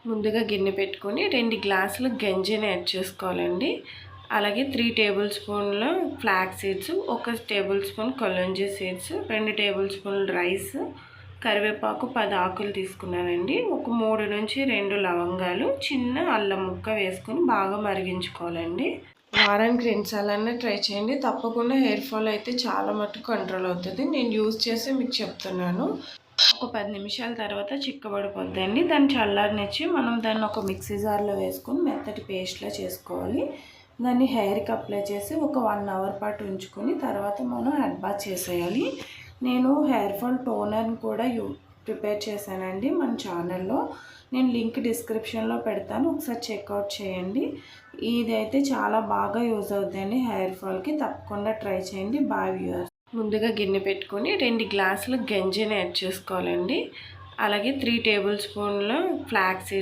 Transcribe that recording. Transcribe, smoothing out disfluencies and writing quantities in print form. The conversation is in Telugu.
ముందుగా గిన్నె పెట్టుకొని 2 గ్లాసుల గంజిని యాడ్ చేసుకోవాలండి. అలాగే 3 టేబుల్ స్పూన్ల ఫ్లాక్స్ సీడ్స్, 1 టేబుల్ స్పూన్ కొలంజీ సీడ్స్, 2 టేబుల్ స్పూన్ల రైస్, కరివేపాకు 10 ఆకులు తీసుకున్నానండి. ఒక 3 నుంచి 2 లవంగాలు, చిన్న అల్లం ముక్క వేసుకొని బాగా మరిగించుకోవాలండి. వారానికి 2 సార్లన్నా ట్రై చేయండి. తప్పకుండా హెయిర్ ఫాల్ అయితే చాలా మటుకు కంట్రోల్ అవుతుంది. నేను యూజ్ చేసి మీకు చెప్తున్నాను. ఒక 10 నిమిషాల తర్వాత చిక్కబడిపోద్దండి. దాన్ని చల్లారనిచ్చి మనం దాన్ని ఒక మిక్సీ జార్లో వేసుకొని మెత్తటి పేస్ట్లా చేసుకోవాలి. దాన్ని హెయిర్కి అప్లై చేసి ఒక 1 అవర్ పాటు ఉంచుకొని తర్వాత మనం హెడ్ బాత్ చేసేయాలి. నేను హెయిర్ ఫాల్ టోనర్ని కూడా ప్రిపేర్ చేశానండి మన ఛానల్లో. నేను లింక్ డిస్క్రిప్షన్లో పెడతాను, ఒకసారి చెక్అవుట్ చేయండి. ఇది అయితే చాలా బాగా యూజ్ అవుతుందండి హెయిర్ ఫాల్కి. తప్పకుండా ట్రై చేయండి. Bye viewers. ముందుగా గిన్నె పెట్టుకొని 2 గ్లాసుల గంజిని యాడ్ చేసుకోవాలండి. అలాగే 3 టేబుల్ స్పూన్ల ఫ్లాక్స్ సీడ్స్,